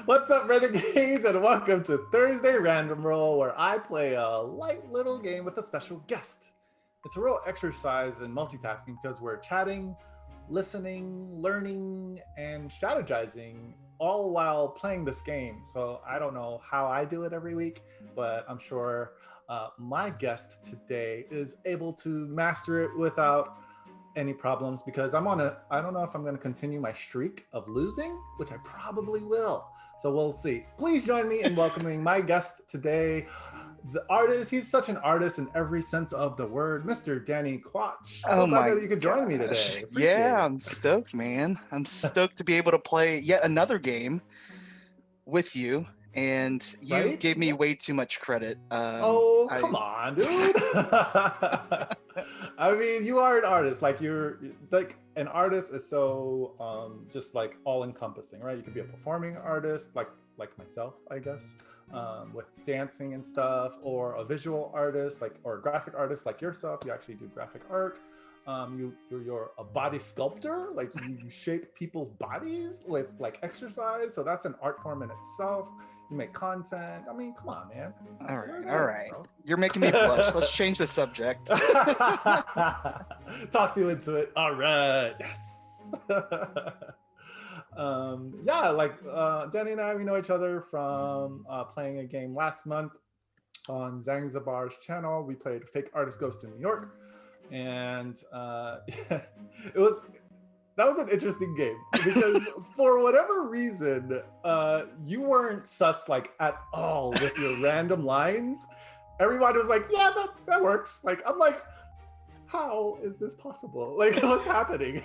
What's up, Renegades, and welcome to Thursday Random Roll, where I play a light little game with a special guest. It's a real exercise in multitasking because we're chatting, listening, learning, and strategizing all while playing this game. So I don't know how I do it every week, but I'm sure my guest today is able to master it without any problems because I don't know if I'm going to continue my streak of losing, which I probably will. So we'll see. Please join me in welcoming my guest today, the artist. He's such an artist in every sense of the word, Mr. Danny Quach. Oh So glad my that you could join me gosh. today. Appreciate Yeah, it. I'm stoked, man. I'm stoked to be able to play yet another game with you. And you Right? gave me way too much credit. Oh, I come on, dude. I mean, you are an artist. Like you're like an artist is so just like all encompassing, right? You could be a performing artist, like myself, I guess, with dancing and stuff, or a visual artist, like or a graphic artist like yourself. You actually do graphic art. You're a body sculptor, like you shape people's bodies with like exercise. So that's an art form in itself. You make content. I mean, come on, man. all You're right, an all artist, right. bro. You're making me blush. Let's change the subject. Talk you into it. All right. Yes. Yeah, like Danny and I, we know each other from playing a game last month on Zanzibar's channel. We played Fake Artist Goes to New York, and it was that was an interesting game because for whatever reason, you weren't sus like at all with your random lines. Everybody was like, "Yeah, that works." Like I'm like, "How is this possible? Like, what's happening?"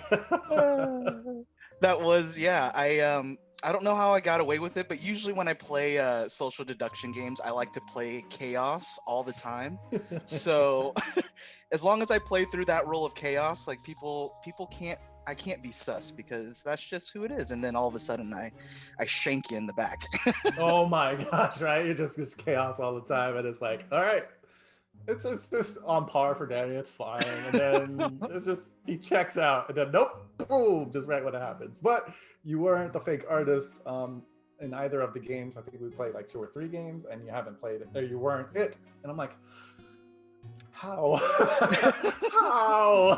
That was yeah. I don't know how I got away with it, but usually when I play social deduction games, I like to play chaos all the time. So as long as I play through that role of chaos, like people can't I can't be sus because that's just who it is. And then all of a sudden I shank you in the back. Oh my gosh, right? You're just chaos all the time, and it's like, all right, it's just on par for Danny. It's fine, and then it's just he checks out, and then nope, boom, just right when it happens. But you weren't the fake artist in either of the games. I think we played like 2 or 3 games, and you haven't played it, or you weren't it. And I'm like, how, how?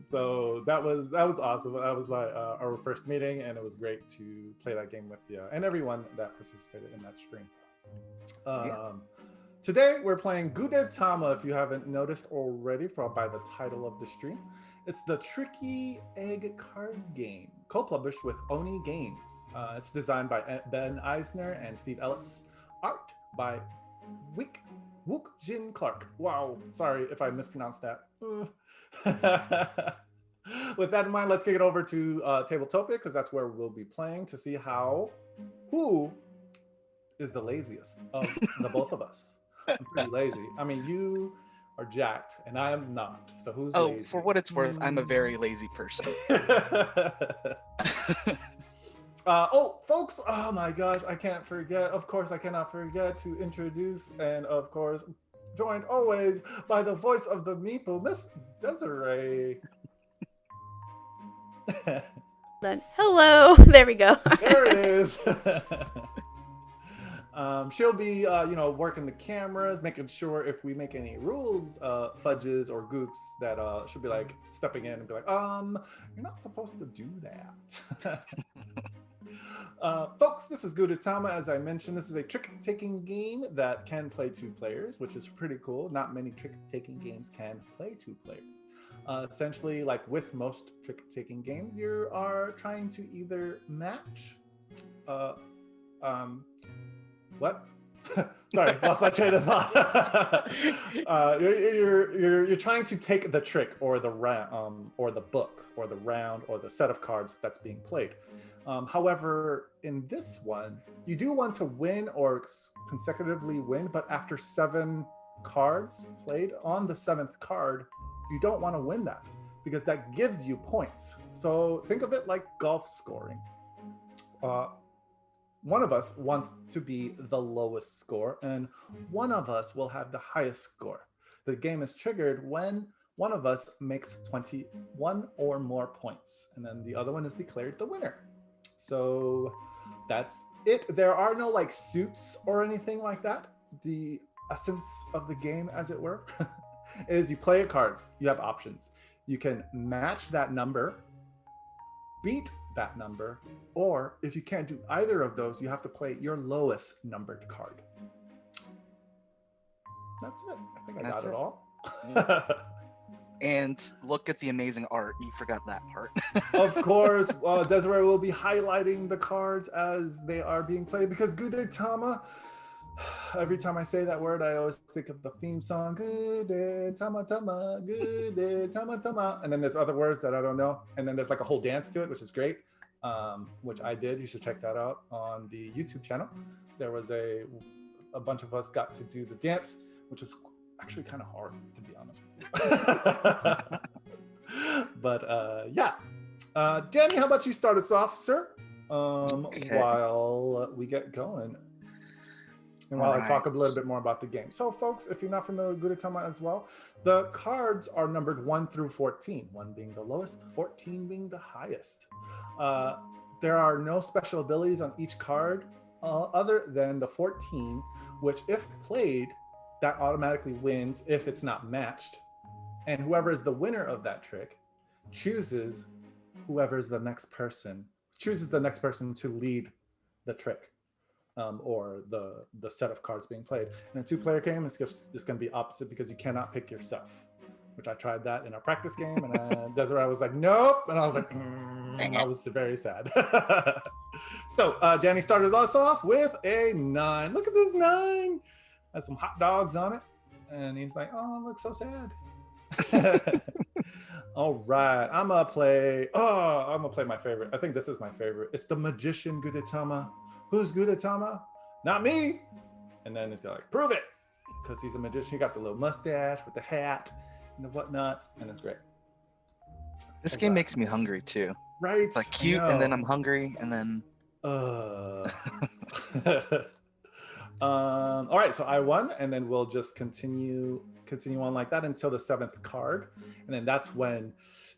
So that was awesome. That was my our first meeting, and it was great to play that game with you and everyone that participated in that stream. Yeah. Um, Today we're playing Gudetama. If you haven't noticed already, by the title of the stream, it's the Tricky Egg card game, co-published with Oni Games. It's designed by Ben Eisner and Steve Ellis, art by Wick Wook Jin Clark. Wow, sorry if I mispronounced that. With that in mind, let's kick it over to Tabletopia because that's where we'll be playing to see who is the laziest of the both of us. I'm pretty lazy. I mean, you are jacked and I am not. So who's Oh, for lazy? what it's worth, I'm a very lazy person. Oh, folks, oh my gosh, I can't forget. Of course, I cannot forget to introduce and, of course, joined always by the voice of the meeple, Miss Desiree. Then hello, there we go. There it is. She'll be, working the cameras, making sure if we make any rules, fudges or goofs, that she'll be like stepping in and be like, you're not supposed to do that. Folks, this is Gudetama. As I mentioned, this is a trick-taking game that can play 2 players, which is pretty cool. Not many trick-taking games can play 2 players. Essentially, like with most trick-taking games, you are trying to either match what? Sorry, lost my train of thought. You're trying to take the trick or the or the book or the round or the set of cards that's being played. However, in this one, you do want to win or consecutively win, but after 7 cards played on the 7th card, you don't want to win that because that gives you points. So think of it like golf scoring. One of us wants to be the lowest score, and one of us will have the highest score. The game is triggered when one of us makes 21 or more points, and then the other one is declared the winner. So that's it. There are no like suits or anything like that. The essence of the game, as it were, is you play a card. You have options. You can match that number, beat that number, or if you can't do either of those, you have to play your lowest numbered card. That's it. I think I got it all. Yeah. And look at the amazing art. You forgot that part. Of course, Desiree will be highlighting the cards as they are being played because Gudetama, every time I say that word, I always think of the theme song, Gudetama, tama, Gudetama, tama. And then there's other words that I don't know. And then there's like a whole dance to it, which is great, which I did. You should check that out on the YouTube channel. There was a bunch of us got to do the dance, which is actually kind of hard, to be honest with you. But yeah. Danny, how about you start us off, sir? While we get going. And while I talk a little bit more about the game. So folks, if you're not familiar with Gudetama as well, the cards are numbered 1 through 14, 1 being the lowest, 14 being the highest. There are no special abilities on each card other than the 14, which if played, that automatically wins if it's not matched. And whoever is the winner of that trick chooses the next person to lead the trick. Or the set of cards being played. In a 2-player game, it's just going to be opposite because you cannot pick yourself, which I tried that in a practice game, and Desiree was like, nope, and I was like, I was very sad. So Danny started us off with a 9. Look at this 9. Has some hot dogs on it, and he's like, oh, it looks so sad. All right, I'm gonna play my favorite. I think this is my favorite. It's the Magician Gudetama. Who's Gudetama? Not me. And then he's like, prove it, because he's a magician. He got the little mustache with the hat and the whatnots, and it's great. This game makes me hungry too. Right? It's like cute, and then I'm hungry, and then. All right, so I won, and then we'll just continue on like that until the 7th card, and then that's where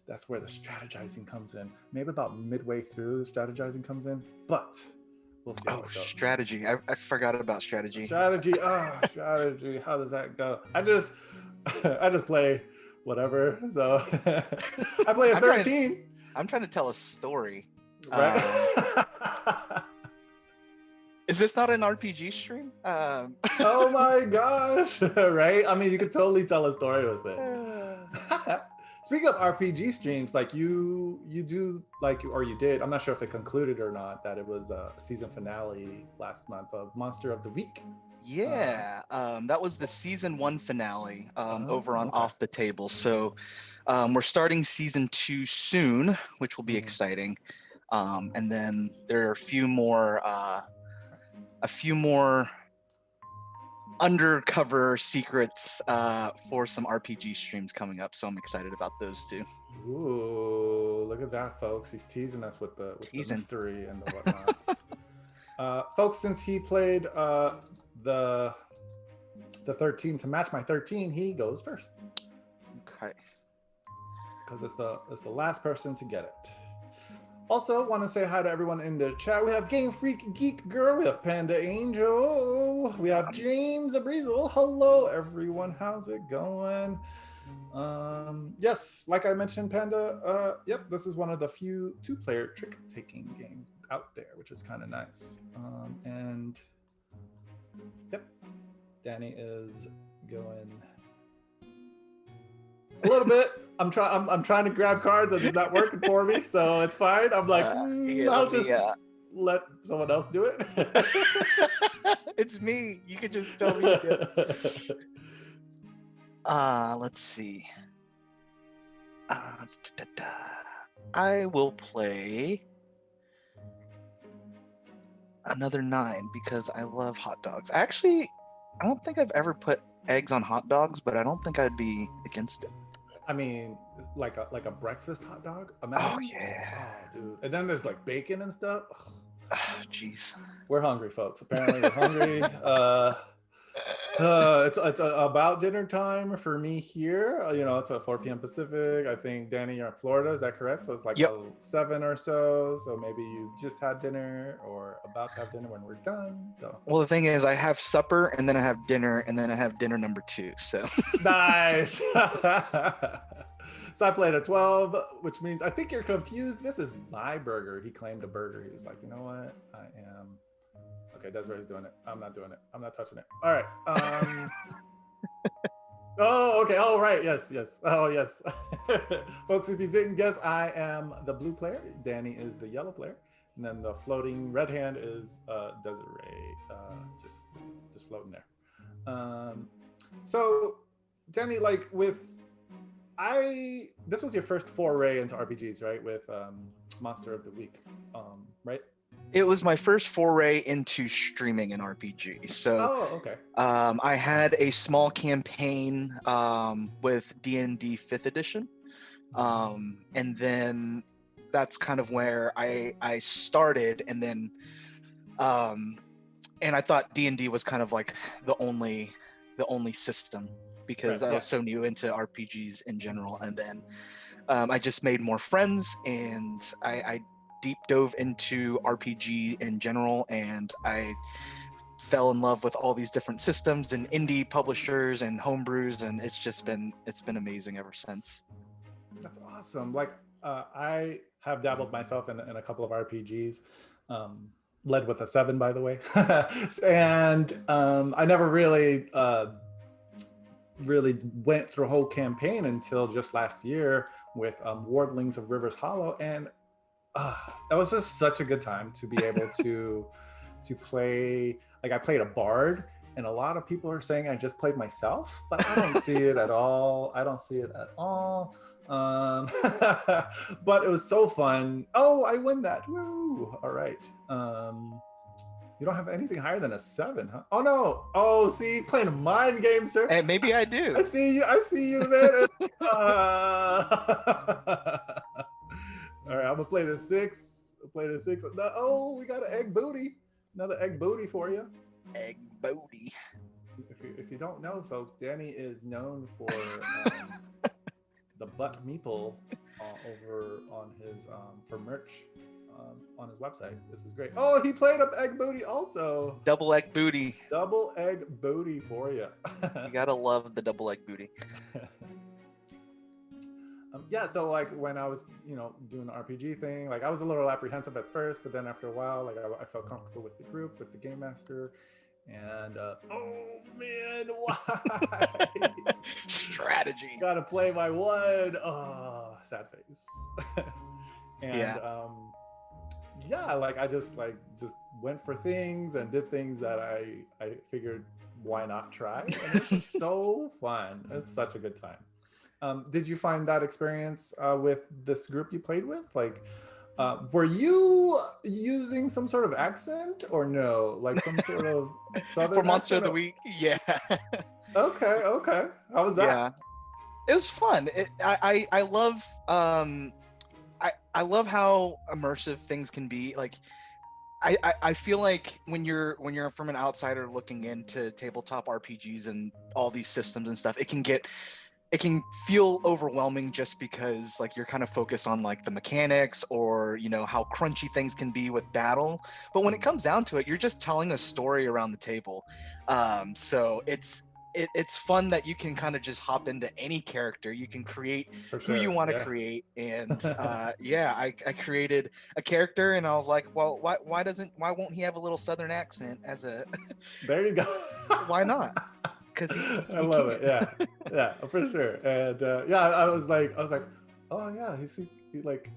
the strategizing comes in. Maybe about midway through, the strategizing comes in, but. We'll see how it goes. Strategy. I forgot about strategy. Strategy. Strategy. How does that go? I just play whatever. So I play a 13. I'm trying to tell a story. Right. Is this not an RPG stream? Oh my gosh. Right? I mean, you could totally tell a story with it. Speaking of RPG streams, like you do like, or you did, I'm not sure if it concluded or not, that it was a season finale last month of Monster of the Week. Yeah, that was the season 1 finale over on Off the Table. So we're starting season 2 soon, which will be exciting. And then there are a few more undercover secrets for some RPG streams coming up, so I'm excited about those too. Ooh, look at that, folks. He's teasing us with the mystery and the whatnots. Folks, since he played the 13 to match my 13, he goes first. Okay. Because it's the last person to get it. Also, want to say hi to everyone in the chat. We have Game Freak Geek Girl. We have Panda Angel. We have James Abrizel. Hello, everyone. How's it going? Yes, like I mentioned, Panda. Yep, this is one of the few 2-player trick-taking games out there, which is kind of nice. And yep, Danny is going a little bit. I'm trying to grab cards and it's not working for me, so it's fine. I'm like, I'll just let someone else do it. It's me. You could just tell me. Let's see. I will play another 9 because I love hot dogs. Actually, I don't think I've ever put eggs on hot dogs, but I don't think I'd be against it. I mean, like a breakfast hot dog. Imagine. Oh yeah, dude. And then there's like bacon and stuff. Jeez. We're hungry, folks. Apparently, we're hungry. It's about dinner time for me here. It's at 4 p.m. Pacific. I think, Danny, you're in Florida. Is that correct? So it's like Yep. 7 or so. So maybe you just had dinner or about to have dinner when we're done. So Well, the thing is, I have supper and then I have dinner and then I have dinner number 2. So nice. So I played at 12, which means I think you're confused. This is my burger. He claimed a burger. He was like, you know what? I am. Okay, Desiree's doing it. I'm not doing it. I'm not touching it. All right. Oh, okay. Oh, right. Yes. Oh, yes. Folks, if you didn't guess, I am the blue player. Danny is the yellow player. And then the floating red hand is Desiree. Just floating there. So, Danny, this was your first foray into RPGs, right? With Monster of the Week, right? it was my first foray into streaming an RPG. So okay. I had a small campaign with D&D 5th edition. And then that's kind of where I started, and then and I thought D&D was kind of like the only system, because I was so new into RPGs in general. And then I just made more friends, and I deep dove into RPG in general, and I fell in love with all these different systems and indie publishers and homebrews, and it's been amazing ever since. That's awesome. I have dabbled myself in a couple of RPGs, led with a 7, by the way. And I never really went through a whole campaign until just last year with Wardlings of Rivers Hollow. And that was just such a good time to be able to play. I played a bard, and a lot of people are saying I just played myself, but I don't see it at all. But it was so fun. Oh, I win that. Woo! All right. You don't have anything higher than a 7, huh? Oh no. Oh, see, playing a mind game, sir. And maybe I do. I see you, man. All right, I'm gonna play the 6. Oh, we got an egg booty. Another egg booty for you. Egg booty. If you don't know, folks, Danny is known for the butt meeple over on his for merch on his website. This is great. Oh, he played up egg booty also. Double egg booty. Double egg booty for you. You gotta love the double egg booty. Yeah, so when I was doing the RPG thing, I was a little apprehensive at first, but then after a while, I felt comfortable with the group, with the game master, and oh man, why? Strategy. Gotta play my one. Oh, sad face. And I just went for things and did things that I figured, why not try? And it's just so fun. It's such a good time. Did you find that experience with this group you played with? Were you using some sort of accent or no? Some sort of southern for Monster accent? of the Week? Yeah. Okay. How was that? Yeah. It was fun. I love I love how immersive things can be. I feel like when you're from an outsider looking into tabletop RPGs and all these systems and stuff, it can feel overwhelming just because you're kind of focused on the mechanics or how crunchy things can be with battle. But when it comes down to it, you're just telling a story around the table. So it's fun that you can kind of just hop into any character. You can create who you want to create. And I created a character, and I was like, well, why won't he have a little Southern accent as a There you go. Why not? Because I love it. Yeah, for sure. And I was like, oh yeah, he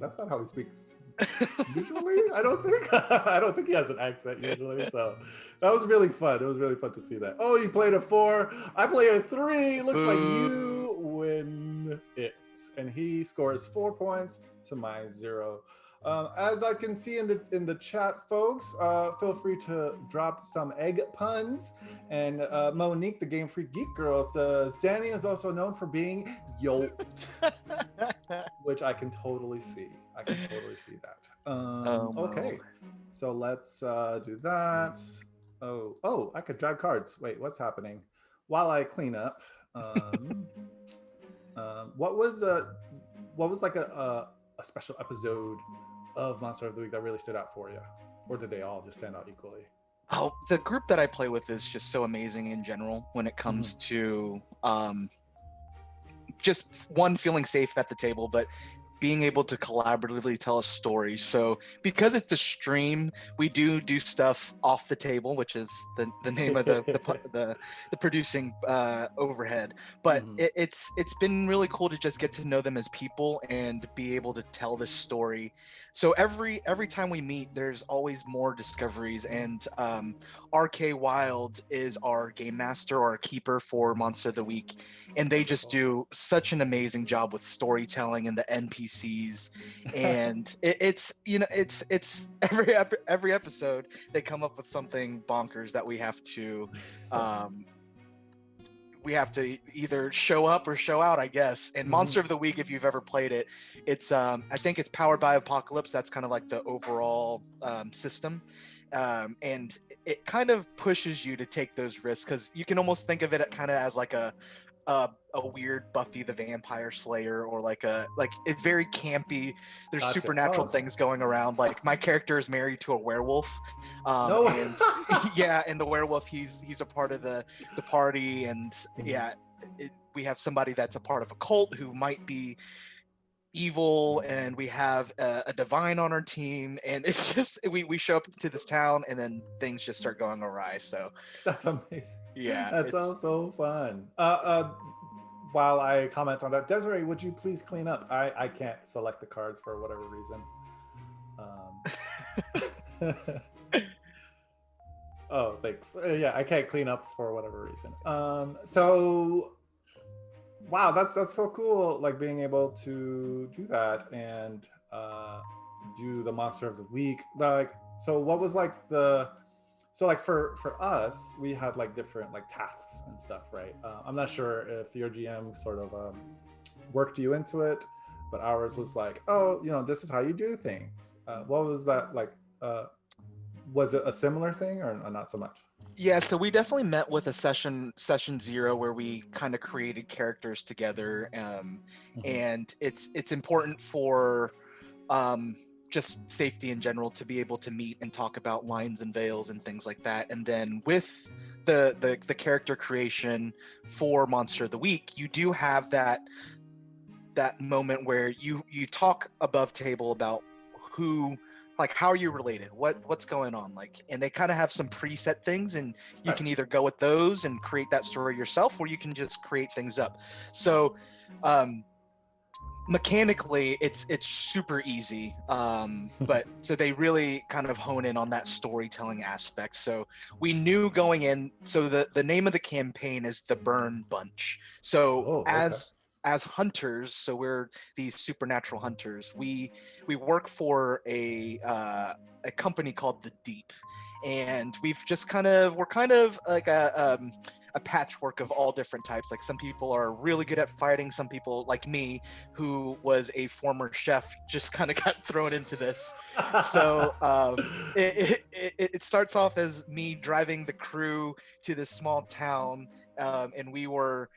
that's not how he speaks usually. I don't think he has an accent usually. So that was really fun. It was really fun to see that. Oh, you played a 4. I played a 3. Looks like you win it, and he scores 4 points to my 0. As I can see in the chat, folks, feel free to drop some egg puns. And Monique, the Game Freak Geek Girl, says Danny is also known for being yoked, which I can totally see. that. Okay, so let's do that. Oh, I could drag cards. Wait, what's happening? while I clean up, um, what was like a special episode of Monster of the Week that really stood out for you, or did they all just stand out equally? Oh, the group that I play with is just so amazing in general when it comes to just one, feeling safe at the table, but being able to collaboratively tell a story. So because it's a stream, we do stuff off the table, which is the name of the producing overhead. But Mhm. it's been really cool to just get to know them as people and be able to tell this story. So every time we meet, there's always more discoveries. And RK Wild is our game master or keeper for Monster of the Week, and they just do such an amazing job with storytelling and the NPCs. And it's every episode they come up with something bonkers that um, we have to either show up or show out, I guess. And Monster of the Week, if you've ever played it, it's I think it's powered by Apocalypse. That's kind of like the overall system. And it kind of pushes you to take those risks, because you can almost think of it kind of as like a weird Buffy the Vampire Slayer, or like a very campy. There's Gotcha. supernatural Oh, things going around. Like my character is married to a werewolf, no. and yeah, and the werewolf he's a part of the party, and yeah, we have somebody that's a part of a cult who might be evil, and we have a divine on our team, and it's just we show up to this town and then things just start going awry. So That's amazing. yeah, That it's sounds so fun. While I comment on that, Desiree, would you please clean up? I can't select the cards for whatever reason. Oh, thanks. Yeah, I can't clean up for whatever reason. So wow, that's so cool. Like being able to do that and do the Monster of the Week. Like, so what was like the so like for us, we had like different like tasks and stuff, right? I'm not sure if your GM sort of worked you into it, but ours was like, oh, this is how you do things. What was that like? Was it a similar thing or not so much? Yeah, so we definitely met with a session zero where we kind of created characters together, Mhm. and it's important for um, just safety in general to be able to meet and talk about lines and veils and things like that. And then with the character creation for Monster of the Week, you do have that moment where you talk above table about who, like, how are you related, what's going on, like, and they kind of have some preset things, and you Right. can either go with those and create that story yourself, or you can just create things up. So mechanically it's super easy, but so they really kind of hone in on that storytelling aspect. So we knew going in, so the name of the campaign is the Burn Bunch. So Oh, okay. as hunters, so we're these supernatural hunters, we work for a company called the Deep, and we're kind of like a patchwork of all different types. Like some people are really good at fighting, some people like me, who was a former chef, just kind of got thrown into this. So it starts off as me driving the crew to this small town, and we were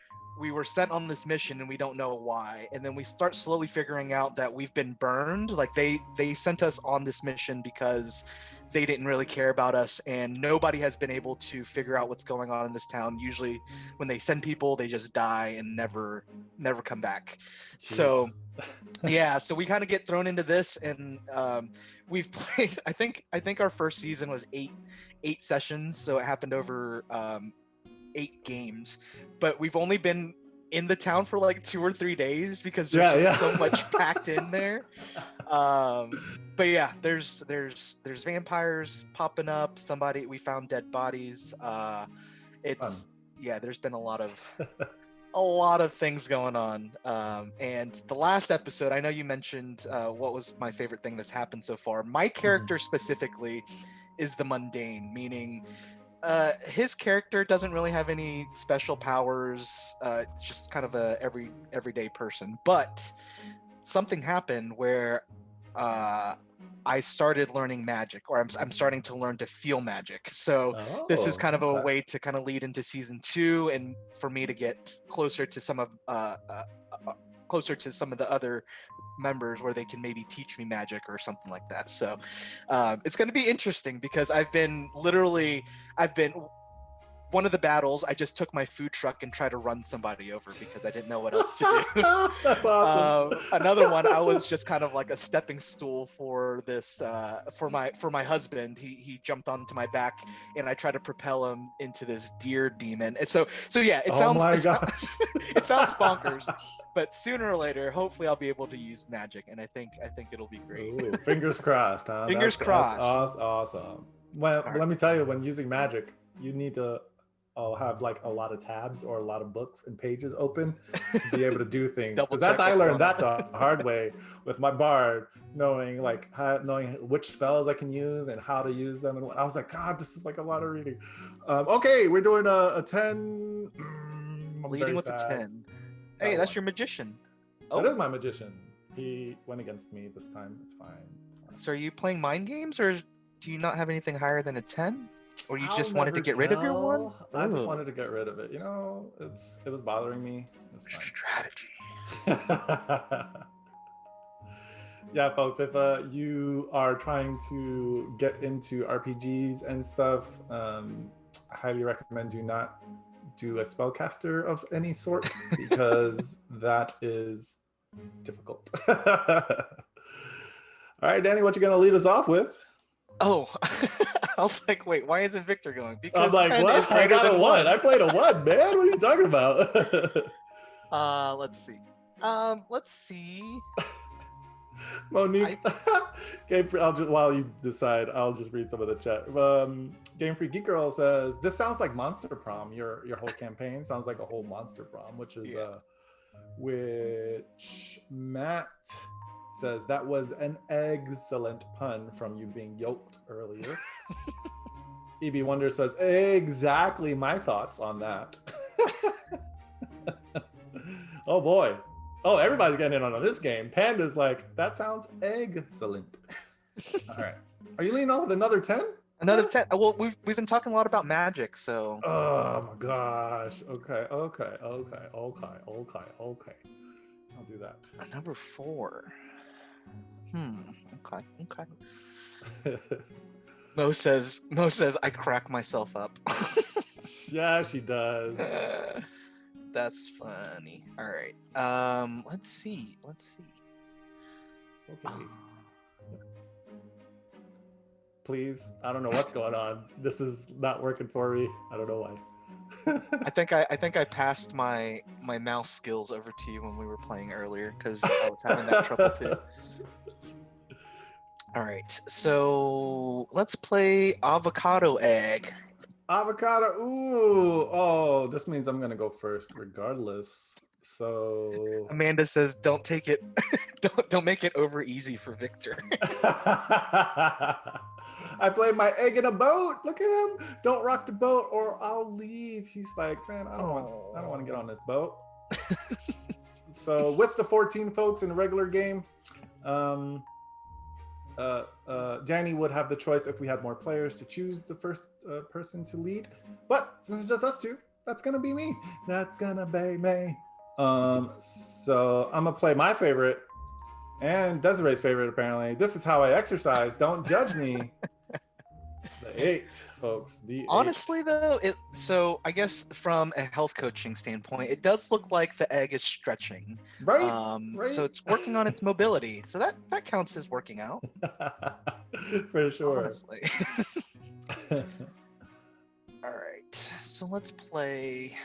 sent on this mission and we don't know why, and then we start slowly figuring out that we've been burned. Like they sent us on this mission because they didn't really care about us, and nobody has been able to figure out what's going on in this town. Usually when they send people, they just die and never come back. Jeez. So yeah, so we kind of get thrown into this, and we've played, I think our first season was eight sessions, so it happened over 8 games, but we've only been in the town for like 2 or 3 days because there's Yeah, just yeah. so much packed in there. But yeah, there's vampires popping up. We found dead bodies. Fun. It's Yeah, there's been a lot of things going on. And the last episode, I know you mentioned what was my favorite thing that's happened so far. My Mhm. character specifically is the mundane, meaning his character doesn't really have any special powers, just kind of a everyday person. But something happened where I started learning magic, or I'm starting to learn to feel magic. So this is kind of a way to kind of lead into season 2, and for me to get closer to some of the other members where they can maybe teach me magic or something like that. So it's going to be interesting because I've been one of the battles, I just took my food truck and tried to run somebody over because I didn't know what else to do. That's awesome. Another one, I was just kind of like a stepping stool for this, for my husband. He jumped onto my back, and I tried to propel him into this deer demon. And so yeah, it sounds it sounds bonkers, but sooner or later, hopefully, I'll be able to use magic, and I think it'll be great. Ooh, fingers crossed, huh? Fingers crossed. That's awesome. Well, let me tell you, when using magic, you need to have like a lot of tabs or a lot of books and pages open to be able to do things. I learned that the hard way with my bard, knowing which spells I can use and how to use them. And I was like, God, this is like a lot of reading. Okay, we're doing a 10. Leading with a 10. Hey, that's your magician. That is my magician. He went against me this time. It's fine. So are you playing mind games, or do you not have anything higher than a 10? Or you just wanted to get rid of your one? I just wanted to get rid of it. You know, it was bothering me. Strategy. Yeah, folks, if you are trying to get into RPGs and stuff, I highly recommend do not do a spellcaster of any sort because that is difficult. All right, Danny, what you gonna lead us off with? Oh, I was like, wait, why isn't Victor going? Because I was like, what? I got a 1. I played a 1, man. What are you talking about? Let's see. Monique, while you decide, I'll just read some of the chat. Game Free Geek Girl says, this sounds like Monster Prom. Your whole campaign sounds like a whole Monster Prom, which is which Matt says that was an excellent pun from you being yoked earlier. EB Wonder says, exactly my thoughts on that. Oh boy. Oh, everybody's getting in on this game. Panda's like, that sounds excellent. All right. Are you leaning on with another 10? Another 10. Well, we've been talking a lot about magic, so. Oh my gosh. Okay. I'll do that. Number 4. Okay. Mo says I crack myself up. Yeah, she does. That's funny. All right. Let's see. Okay. Please, I don't know what's going on. This is not working for me. I don't know why. I think I passed my mouse skills over to you when we were playing earlier because I was having that trouble too. All right, so let's play avocado egg. Avocado. Ooh. Oh, this means I'm gonna go first, regardless. So Amanda says, "Don't take it. don't make it over easy for Victor." I played my egg in a boat. Look at him. Don't rock the boat, or I'll leave. He's like, man, I don't want to get on this boat. So with the 14 folks in the regular game, Danny would have the choice if we had more players to choose the first person to lead. But since it's just us two, that's gonna be me. That's gonna be me. So I'm gonna play my favorite and Desiree's favorite. Apparently, this is how I exercise. Don't judge me. The 8, folks. The 8. Honestly, though, so I guess from a health coaching standpoint, it does look like the egg is stretching. Right. Right. So it's working on its mobility. So that counts as working out. For sure. Honestly. All right. So let's play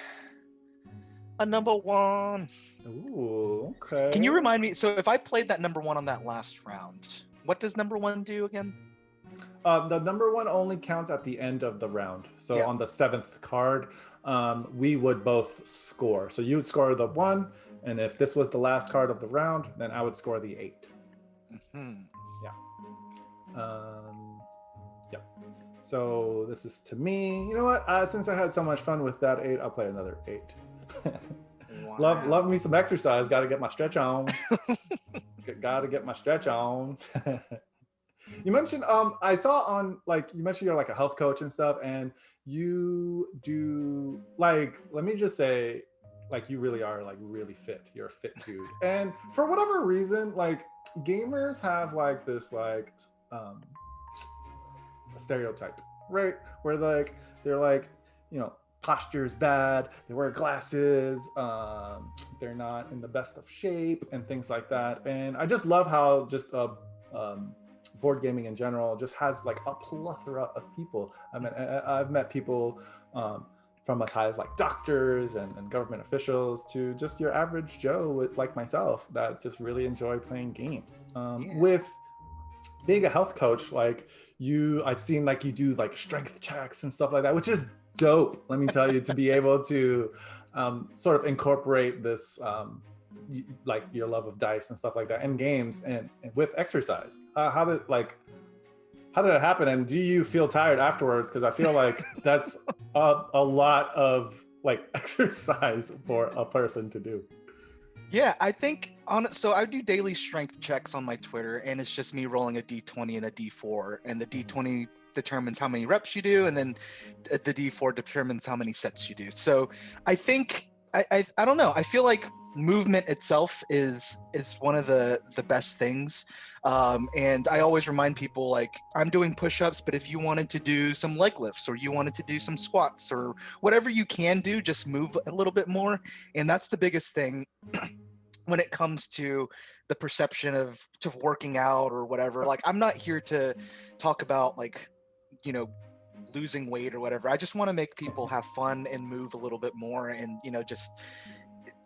a number 1. Ooh, okay. Can you remind me? So if I played that number 1 on that last round, what does number 1 do again? The number 1 only counts at the end of the round. So on the 7th card, we would both score. So you would score the 1, and if this was the last card of the round, then I would score the 8. Mm-hmm. Yeah. So this is to me. You know what? Since I had so much fun with that 8, I'll play another 8. Wow. Love me some exercise. Got to get my stretch on. Gotta get my stretch on. You mentioned I saw on like you mentioned you're like a health coach and stuff, and you do like let me just say like you really are like really fit. You're a fit dude. And for whatever reason, like gamers have like this like stereotype, right? Where like they're like, you know, posture's bad, they wear glasses, they're not in the best of shape and things like that. And I just love how just board gaming in general just has like a plethora of people. I mean, I've met people from as high as like doctors and government officials to just your average Joe like myself that just really enjoy playing games. With being a health coach, like I've seen like you do like strength checks and stuff like that, which is dope. Let me tell you, to be able to sort of incorporate this like your love of dice and stuff like that in games and with exercise. How did it happen? And do you feel tired afterwards? Because I feel like that's a lot of like exercise for a person to do. Yeah, I think so I do daily strength checks on my Twitter, and it's just me rolling a d20 and a d4, and the d20 determines how many reps you do, and then the d4 determines how many sets you do. So I think I don't know. I feel like movement itself is one of the best things, and I always remind people like I'm doing push-ups, but if you wanted to do some leg lifts or you wanted to do some squats or whatever you can do, just move a little bit more. And that's the biggest thing when it comes to the perception of to working out or whatever. Like I'm not here to talk about like, you know, losing weight or whatever. I just want to make people have fun and move a little bit more, and you know, just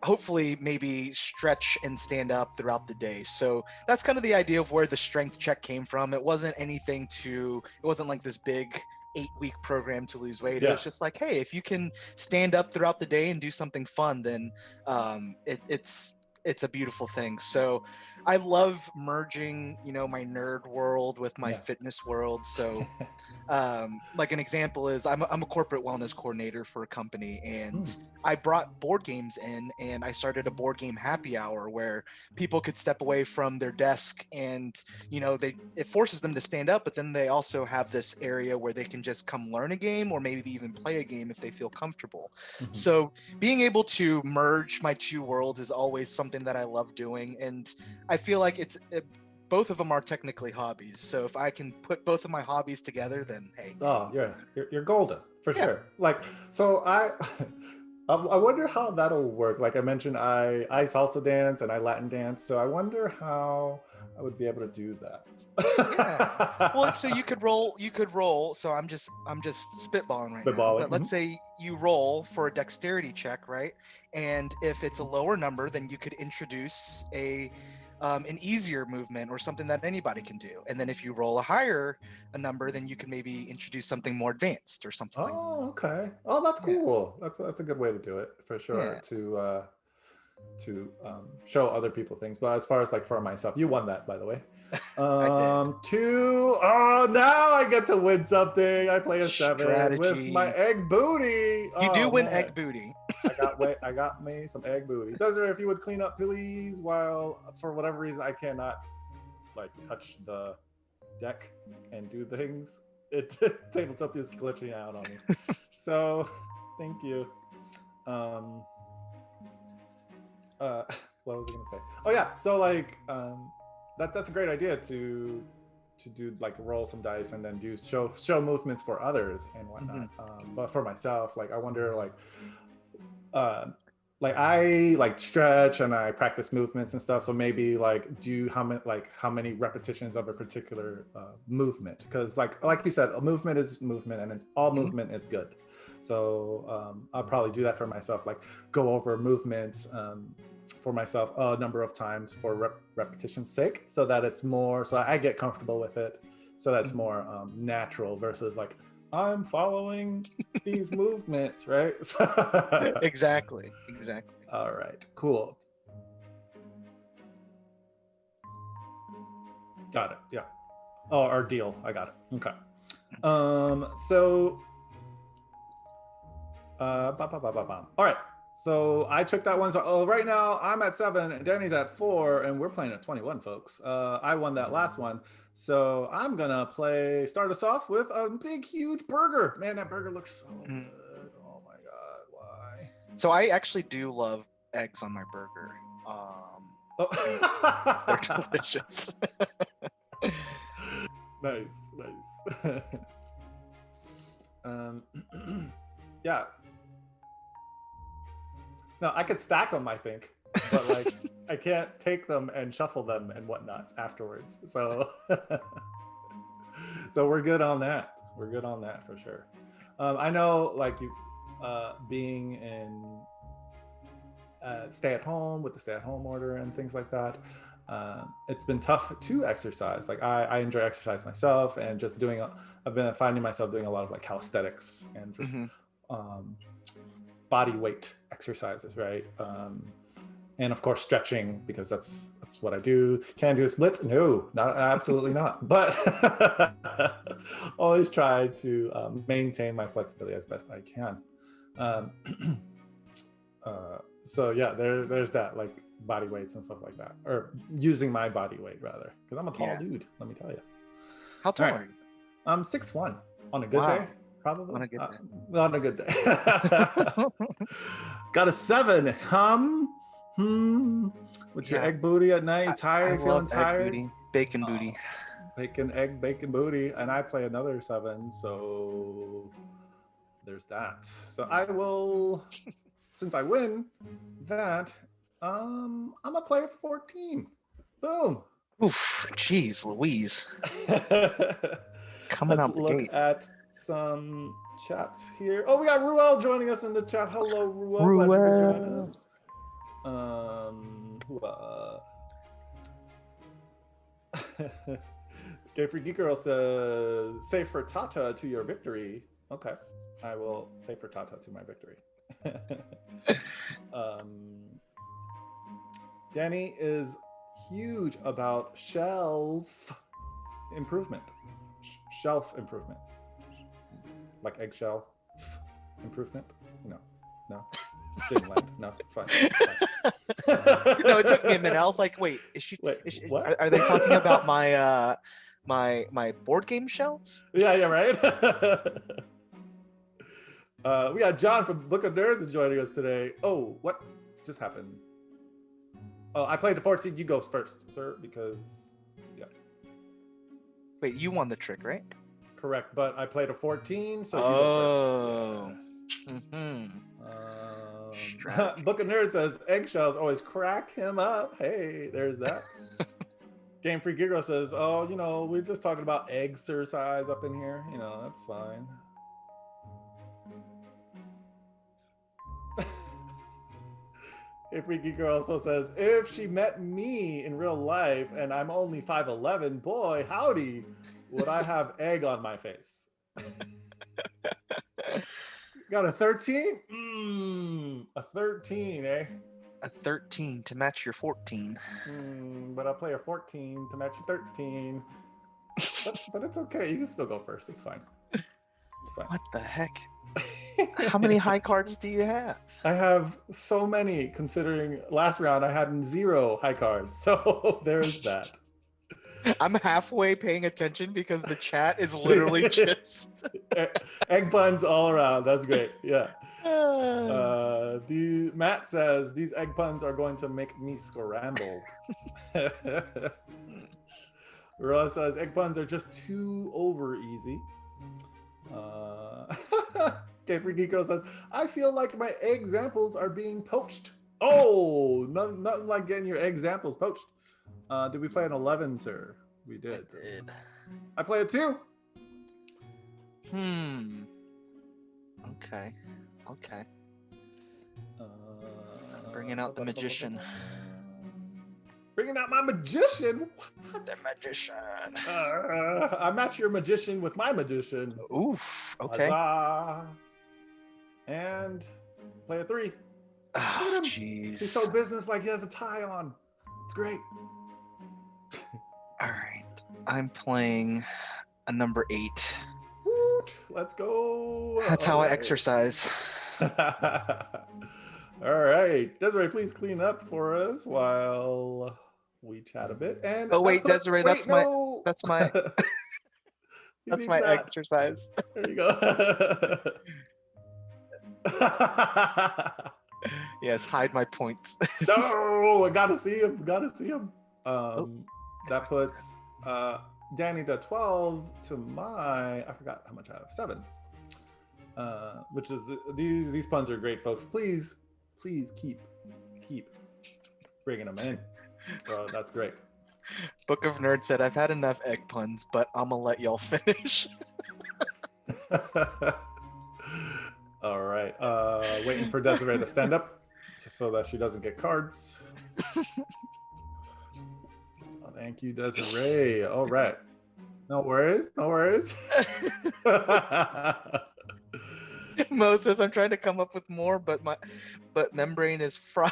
hopefully maybe stretch and stand up throughout the day. So that's kind of the idea of where the strength check came from. It wasn't like this big 8-week program to lose weight. Yeah. It was just like, hey, if you can stand up throughout the day and do something fun, then it's a beautiful thing. So I love merging, you know, my nerd world with my fitness world. So like an example is I'm a corporate wellness coordinator for a company, and I brought board games in, and I started a board game happy hour where people could step away from their desk, and you know, it forces them to stand up, but then they also have this area where they can just come learn a game or maybe even play a game if they feel comfortable. So being able to merge my two worlds is always something that I love doing, and I feel like both of them are technically hobbies. So if I can put both of my hobbies together, then hey. Oh, you're golden for sure. Like, so I wonder how that'll work. Like I mentioned, I salsa dance and I Latin dance. So I wonder how I would be able to do that. Yeah. Well, so you could roll. So I'm just spitballing right now. But let's say you roll for a dexterity check, right? And if it's a lower number, then you could introduce an easier movement or something that anybody can do. And then if you roll a number, then you can maybe introduce something more advanced or something like that. Oh, okay. Oh, that's cool. That's a good way to do it for sure. Yeah. To show other people things. But as far as like for myself, you won that, by the way. I did. 2. Oh, now I get to win something. I play a 7 with my egg booty. You do win egg booty. I got me some egg booty. Desiree, if you would clean up, please. While for whatever reason I cannot like touch the deck and do things. Tabletop is glitching out on me. So, thank you. What was I gonna say? Oh yeah, so like that's a great idea to do like roll some dice and then do show movements for others and whatnot. But for myself, like I wonder like I like stretch and I practice movements and stuff. So maybe like how many repetitions of a particular movement? Because like you said, a movement is movement, and all movement is good. So I'll probably do that for myself, like go over movements for myself a number of times for repetition's sake, so that it's more, so I get comfortable with it, so that's more natural versus like I'm following these movements, right? Exactly. All right, cool. Got it. Yeah. Oh, our deal. I got it. Okay. So. All right. So I took that one. So right now I'm at 7 and Danny's at 4 and we're playing at 21, folks. I won that last one. So I'm gonna start us off with a big, huge burger. Man, that burger looks so good. Oh my God, why? So I actually do love eggs on my burger. They're delicious. Nice. Yeah. No, I could stack them, I think, but like I can't take them and shuffle them and whatnot afterwards. So, so we're good on that. We're good on that for sure. I know, like you, being in stay at home with the stay at home order and things like that. It's been tough to exercise. Like I enjoy exercise myself, and just I've been finding myself doing a lot of like calisthenics and just body weight exercises, right? And of course stretching, because that's what I do. Can I do splits? No, absolutely not. But always try to maintain my flexibility as best I can. So yeah, there's that, like body weights and stuff like that, or using my body weight rather, because I'm a tall dude. Let me tell you. How tall are you? I'm 6'1" on a good day. Probably on a good day. On a good day. Got a 7. With your egg booty at night. You tired? Feeling tired? Booty. Bacon booty. Bacon booty, and I play another 7. So there's that. So I will, since I win that, I'm gonna play 14. Boom. Oof, jeez, Louise. Coming out the gate. Let's look at some chats here. Oh, we got Ruel joining us in the chat. Hello, Ruel. Ruel. Gay Freaky Girl says, say for Tata to your victory. Okay, I will say for Tata to my victory. Danny is huge about shelf improvement. Shelf improvement. Like eggshell improvement? No. Didn't land. No, fine. No, it took me a minute. I was like, wait, is she what? Are they talking about my my board game shelves? Yeah, right. We got John from Book of Nerds is joining us today. Oh, what just happened? Oh, I played the 14. You go first, sir, because Wait, you won the trick, right? Correct, but I played a 14, so you go first. Book of Nerds says eggshells always crack him up. Hey, there's that. Game Free Giggle says, oh, we're just talking about exercise up in here. That's fine. Game Free Giggle also says, if she met me in real life and I'm only 5'11", boy, howdy, would I have egg on my face? Got a 13? A 13, eh? A 13 to match your 14. But I'll play a 14 to match your 13. But it's okay. You can still go first. It's fine. It's fine. What the heck? How many high cards do you have? I have so many, considering last round I had 0 high cards. So there's that. I'm halfway paying attention because the chat is literally just egg puns all around. That's great. Yeah. Matt says these egg puns are going to make me scramble. Ross says egg puns are just too over easy. Okay, Freaky Girl says I feel like my egg examples are being poached. Oh, nothing like getting your egg examples poached. Did we play an 11, sir? We did. I did. I played a 2. Okay. Bringing out the magician. Bringing out my magician? What? The magician. I match your magician with my magician. Oof. Okay. Huzzah. And play a 3. Oh, jeez. He's so business-like. He has a tie on. It's great. All right. I'm playing a number 8. Woot. Let's go. That's how I exercise. All right, Desiree, please clean up for us while we chat a bit. And Oh wait, Desiree, wait, no, that's my he that's needs my that. exercise. There you go. Yes, hide my points. No, I gotta see him. Gotta see him. Oh, That puts Danny to 12 to my. I forgot how much I have. 7. Which is these puns are great, folks. Please keep bringing them in. Bro, that's great. Book of Nerd said, I've had enough egg puns, but I'm gonna let y'all finish. All right. Waiting for Desiree to stand up just so that she doesn't get cards. Oh, thank you, Desiree. All right. No worries. Moses, I'm trying to come up with more, but membrane is fried.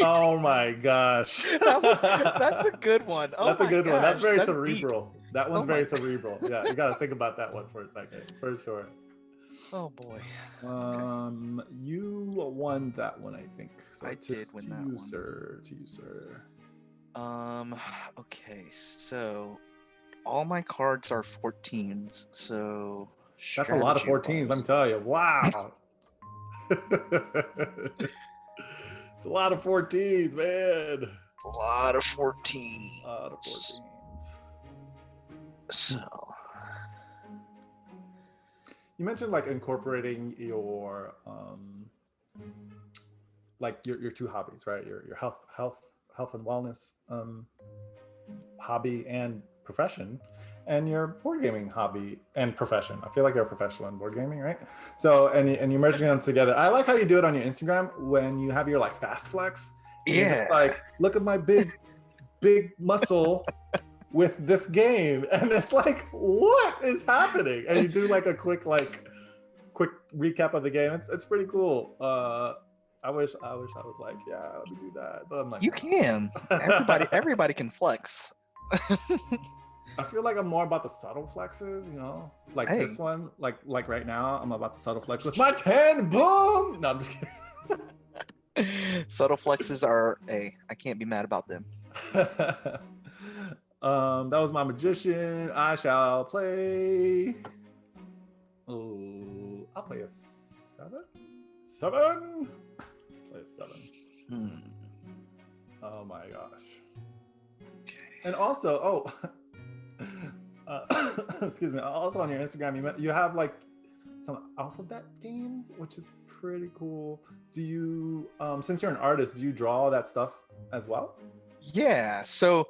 Oh my gosh. That's a good one. Oh, that's a good one. That's very that's cerebral. Deep. That one's very cerebral. Yeah, you got to think about that one for a second, for sure. Oh boy. You won that one, I think. So I did win that one. Sir. To you, sir. Okay, so all my cards are 14s, so that's a lot of 14s, let me tell you. Wow. It's a lot of 14s, man. It's a lot of 14s. A lot of 14s. So you mentioned like incorporating your like your 2 hobbies, right? Your health and wellness hobby and profession, and your board gaming hobby and profession. I feel like you're a professional in board gaming, right? So and you're merging them together. I like how you do it on your Instagram when you have your like fast flex. And you're just like, look at my big muscle with this game, and it's like, what is happening? And you do like a quick recap of the game. It's pretty cool. I wish I was like, yeah, let me do that. But I'm like, you can. Everybody can flex. I feel like I'm more about the subtle flexes, you know, like this one, like right now, I'm about to subtle flex with my 10. Boom. No, I'm just kidding. Subtle flexes are I can't be mad about them. That was my magician. I shall play. Oh, I'll play a 7. Play a 7. Oh my gosh. Okay. And also, excuse me. Also on your Instagram, you have like some alphabet games, which is pretty cool. Do you, since you're an artist, do you draw all that stuff as well? Yeah. So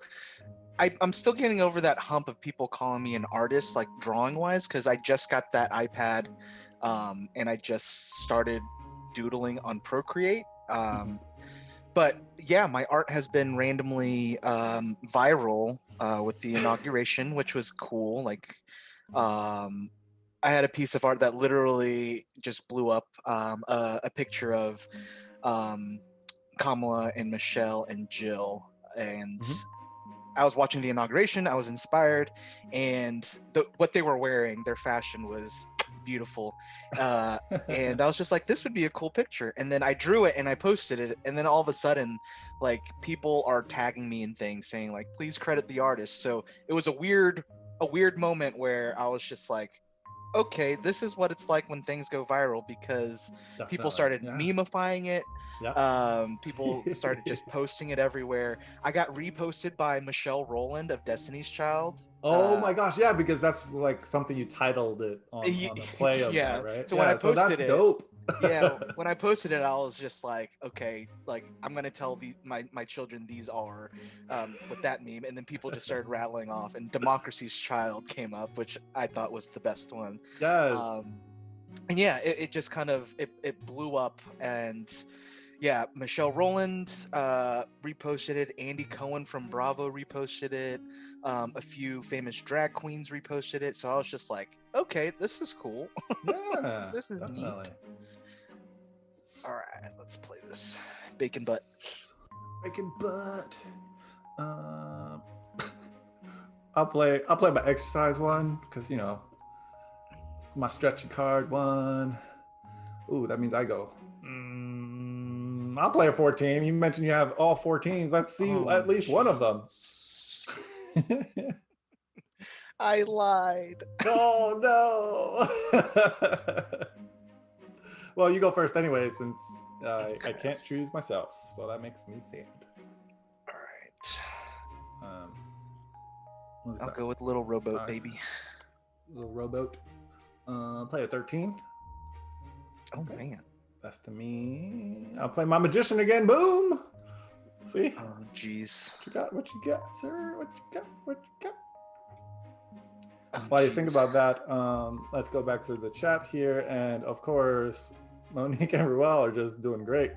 I'm still getting over that hump of people calling me an artist, like drawing wise, because I just got that iPad, and I just started doodling on Procreate. But yeah, my art has been randomly viral with the inauguration, which was cool. Like, I had a piece of art that literally just blew up. A picture of Kamala and Michelle and Jill, and I was watching the inauguration. I was inspired, and what they were wearing, their fashion was beautiful, and I was just like, this would be a cool picture. And then I drew it and I posted it, and then all of a sudden, like, people are tagging me in things saying like, please credit the artist. So it was a weird moment where I was just like, okay, this is what it's like when things go viral, because people started memifying it. People started just posting it everywhere. I got reposted by Michelle Rowland of Destiny's Child. Oh my gosh, yeah, because that's like something you titled it on the play of that, right? So when I posted that's dope. When I posted it, I was just like, okay, like, I'm gonna tell my children these are with that meme, and then people just started rattling off, and Democracy's Child came up, which I thought was the best one. Yes. And yeah, it just kind of it blew up, and yeah, Michelle Rowland reposted it. Andy Cohen from Bravo reposted it. A few famous drag queens reposted it. So I was just like, okay, this is cool. Yeah, this is definitely neat. All right, let's play this. Bacon butt. Bacon butt. I'll play my exercise one because, you know, my stretchy card one. Ooh, that means I go. I'll play a 14. You mentioned you have all 14s. Let's see at least one of them. I lied. Oh no. Well, you go first anyway, since I can't choose myself, so that makes me sad. All right. I'll That? go with Little Rowboat, baby. Little Rowboat. Play a 13. Oh okay. Man. That's to me. I'll play my Magician again. Boom. See? Oh jeez. What you got? What you got, sir? What you got? What you got? While you think about that, let's go back to the chat here. And of course, Monique and Ruel are just doing great.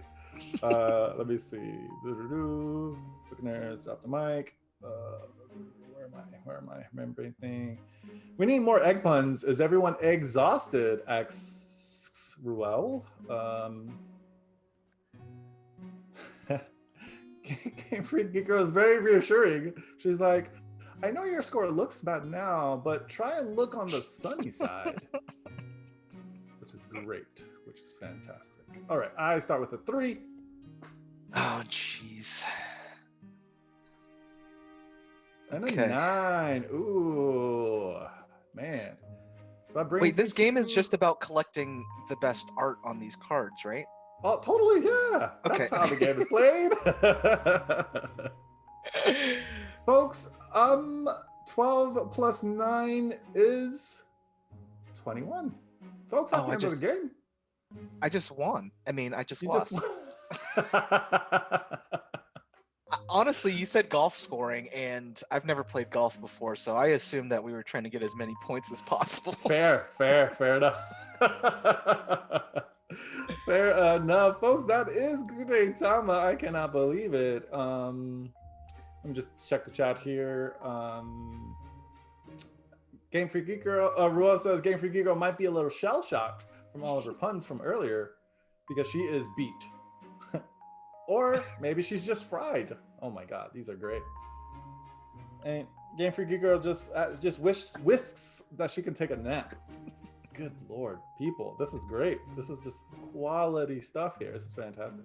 Let me see. Buccaneers, drop the mic. Where am I? Remembering thing. We need more egg puns. Is everyone exhausted? Asks Ruel. Game Freak Girl is very reassuring. She's like, I know your score looks bad now, but try and look on the sunny side. Which is great, which is fantastic. All right, I start with a 3. Oh, jeez. And a 9. Ooh, man. So that brings. Wait, this game is just about collecting the best art on these cards, right? Oh, totally, yeah. Okay. That's how the game is played. Folks, 12 plus 9 is 21. Folks, that's the end of the game. I just won. I mean, I just lost. Honestly, you said golf scoring, and I've never played golf before, so I assumed that we were trying to get as many points as possible. Fair enough. Fair enough, folks. That is Gudetama. I cannot believe it. Let me just check the chat here. Game Freak Geek Girl. Ruel says Game Freak Geek Girl might be a little shell shocked from all of her puns from earlier because she is beat. Or maybe she's just fried. Oh my God, these are great. And Game Freak Geek Girl just whisks that she can take a nap. Good Lord, people, this is great. This is just quality stuff here. This is fantastic.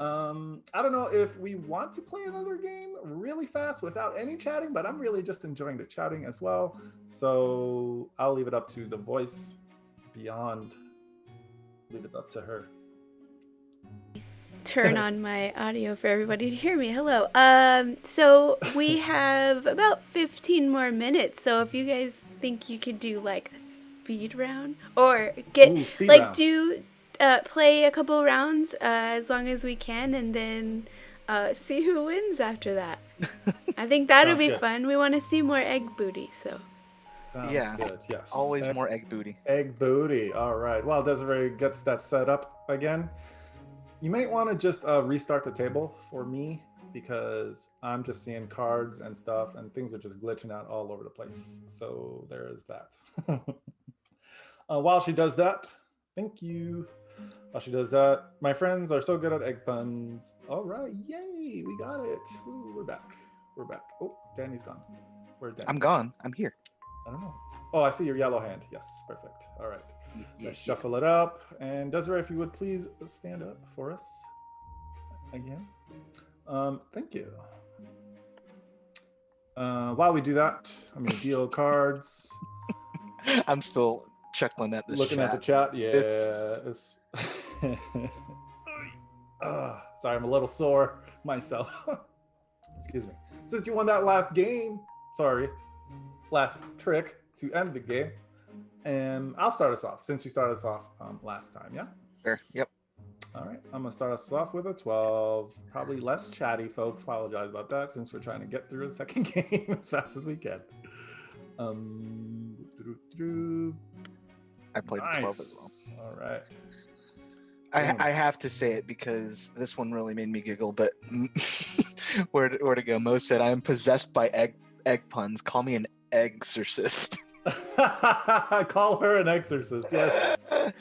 I don't know if we want to play another game really fast without any chatting, but I'm really just enjoying the chatting as well. So I'll leave it up to the voice beyond. Leave it up to her. Turn on my audio for everybody to hear me. Hello. So we have about 15 more minutes. So if you guys think you could do like a speed round or play a couple rounds as long as we can, and then see who wins after that. I think that'll be fun. We want to see more egg booty. So. Sounds good. Yes. Always more egg booty. Egg booty. All right. Well, Desiree gets that set up again. You might want to just restart the table for me because I'm just seeing cards and stuff and things are just glitching out all over the place. So there is that. While she does that, thank you. While she does that, my friends are so good at egg puns. All right. Yay. We got it. Ooh, we're back. Oh, Danny's gone. Where's Danny? I'm gone. I'm here. I don't know. Oh, I see your yellow hand. Yes, perfect. All right. Let's shuffle it up. And Desiree, if you would please stand up for us again. Thank you. While we do that, I'm going to deal cards. I'm still chuckling at this Looking at the chat. Yeah. It's... sorry, I'm a little sore myself. Excuse me. Since you won that last game, last trick to end the game. And I'll start us off since you started us off last time, yeah? Sure, yep. All right, I'm gonna start us off with a 12. Probably less chatty, folks. Apologize about that since we're trying to get through the second game as fast as we can. I played the 12 as well. All right. I have to say it because this one really made me giggle, but where to go? Mo said, I am possessed by egg puns. Call me an exorcist. Call her an exorcist. Yes. That's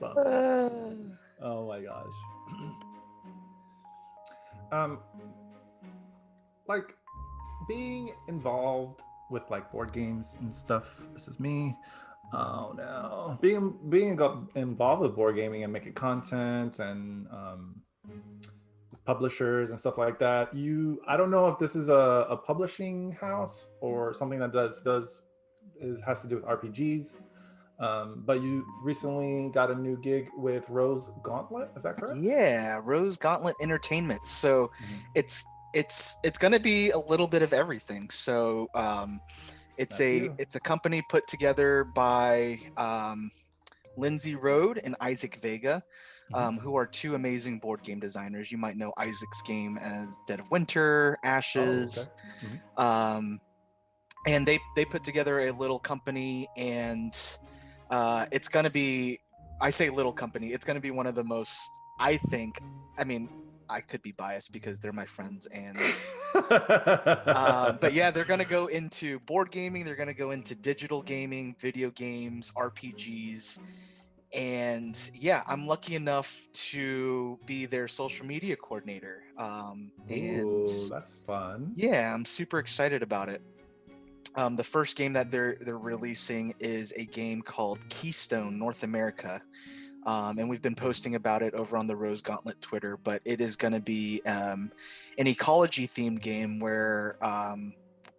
awesome. Oh my gosh. Like being involved with like board games and stuff. This is me. Oh no, involved with board gaming and making content and publishers and stuff like that. I don't know if this is a publishing house or something that has to do with RPGs. But you recently got a new gig with Rose Gauntlet. Is that correct? Yeah, Rose Gauntlet Entertainment. So Mhm. it's going to be a little bit of everything. So it's That's you. a company put together by Lindsay Rode and Isaac Vega, Mhm. who are two amazing board game designers. You might know Isaac's game as Dead of Winter, Oh, okay. Ashes, Mhm. and they put together a little company, and it's going to be, I say little company, it's going to be one of the most, I think, I mean, I could be biased because they're my friends, and but yeah, they're going to go into board gaming, they're going to go into digital gaming, video games, RPGs, and yeah, I'm lucky enough to be their social media coordinator, and Ooh, that's fun. yeah, I'm super excited about it. The first game that they're releasing is a game called Keystone North America, and we've been posting about it over on the Rose Gauntlet Twitter. But it is going to be an ecology themed game where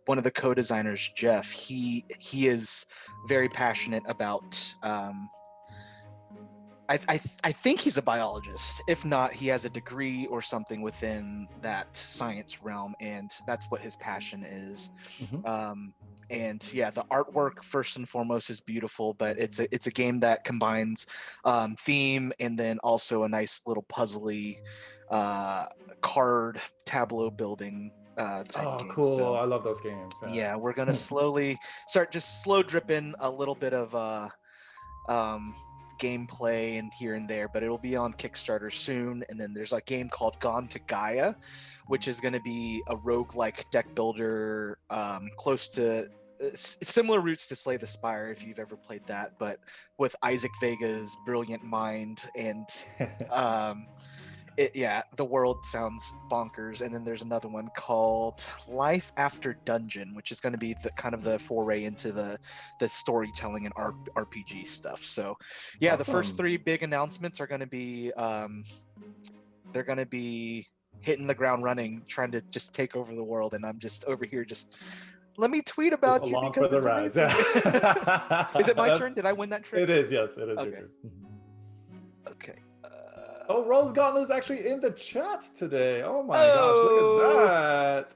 one of the co-designers, Jeff, he is very passionate about. I think he's a biologist. If not, he has a degree or something within that science realm, and that's what his passion is. Mhm. And yeah, the artwork first and foremost is beautiful, but it's a game that combines theme and then also a nice little puzzly uh, card tableau building type Oh, game. cool. So I love those games. yeah, we're gonna slowly start just slow dripping a little bit of um, gameplay and here and there, but it'll be on Kickstarter soon. And then there's a game called Gone to Gaia, which is going to be a roguelike deck builder, close to similar roots to Slay the Spire, if you've ever played that, but with Isaac Vega's brilliant mind and um, yeah, the world sounds bonkers. And then there's another one called Life After Dungeon, which is going to be the kind of the foray into the storytelling and RPG stuff. So yeah, the first Awesome. three big announcements are going to be they're going to be hitting the ground running, trying to just take over the world, and I'm just over here just let me tweet Just about you along for because the it's ride. amazing. Yeah. Is it my turn? That's Did I win that trick? it is, yes, it is your Okay. turn. Mhm. Okay. Oh, Rose Gauntlet is actually in the chat today. Oh my gosh, look at Oh, that.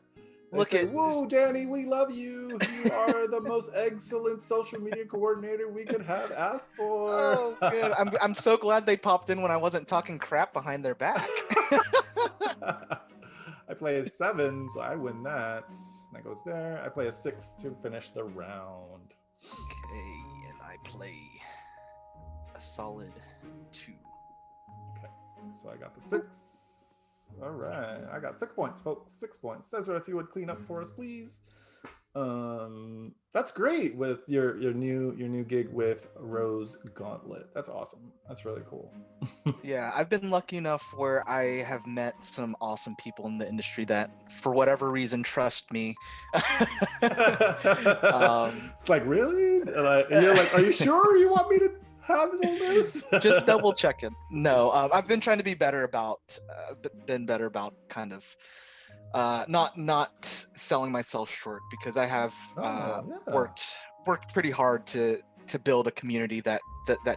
They look say, at this. "Woo, Danny, we love you. You are the most excellent social media coordinator we could have asked for." Oh, good. I'm so glad they popped in when I wasn't talking crap behind their back. I play a 7, so I win that. That goes there. I play a 6 to finish the round. Okay, and I play a solid 2. Okay, so I got the 6. All right, I got 6 points, folks. 6 points. Ezra, if you would clean up for us, please. That's great with your new gig with Rose Gauntlet. That's awesome. That's really cool. Yeah, I've been lucky enough where I have met some awesome people in the industry that, for whatever reason, trust me. It's like, really? And you're like, are you sure you want me to handle this? Just double checking. No, I've been trying to be better about, kind of not selling myself short, because I have Oh, yeah. worked pretty hard to build a community that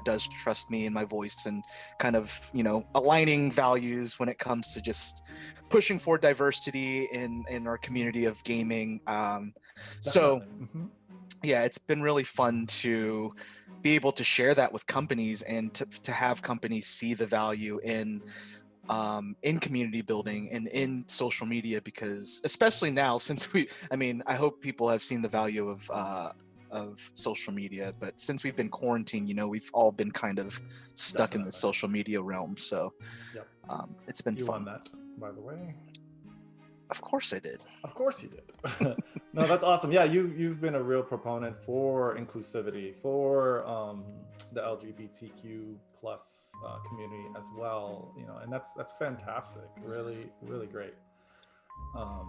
does trust me and my voice, and kind of aligning values when it comes to just pushing for diversity in our community of gaming. So Definitely. Mhm. yeah, it's been really fun to be able to share that with companies, and to have companies see the value in community building and in social media, because especially now, since I hope people have seen the value of social media, but since we've been quarantined, we've all been kind of stuck in the Definitely. social media realm. So Yep. it's been You won fun. that, by the way. Of course I did. Of course you did. No, that's awesome. Yeah, you've been a real proponent for inclusivity, for the LGBTQ plus community as well. And that's fantastic. Really, really great. Um,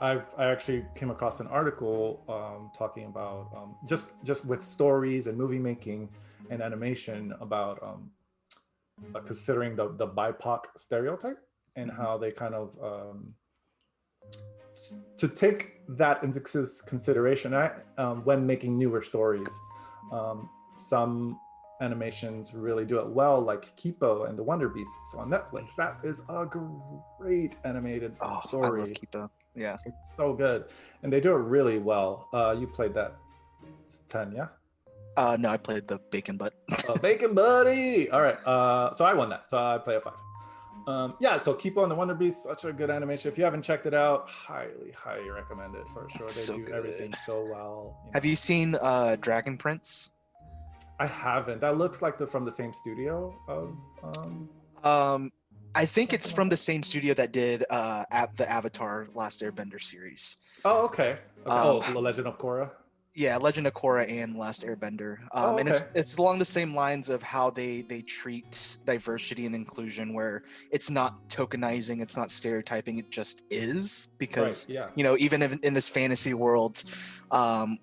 I actually came across an article talking about just with stories and movie making and animation about considering the BIPOC stereotype and Mhm. how they kind of to take that into consideration when making newer stories. Some animations really do it well, like Kipo and the Wonder Beasts on Netflix. That is a great animated Oh, I love story. Kipo. Yeah. It's so good, and they do it really well. You played that 10, yeah? No, I played the Bacon Butt. Bacon Buddy. All right. So I won that. So I play a 5. Yeah, so Keep on the Wonder Beast, such a good animation. If you haven't checked it out, highly recommend it for sure. It's They so do good. everything so well. Have you seen Dragon Prince? I haven't. That looks like they're from the same studio of. I think it's Something from like the that? same studio that did the Avatar Last Airbender series. Oh, okay. Okay. Um, The Legend of Korra. yeah, Legend of Korra and Last Airbender. Oh, And okay. it's along the same lines of how they treat diversity and inclusion, where it's not tokenizing, it's not stereotyping, it just is. Right. Because Yeah. even in this fantasy world,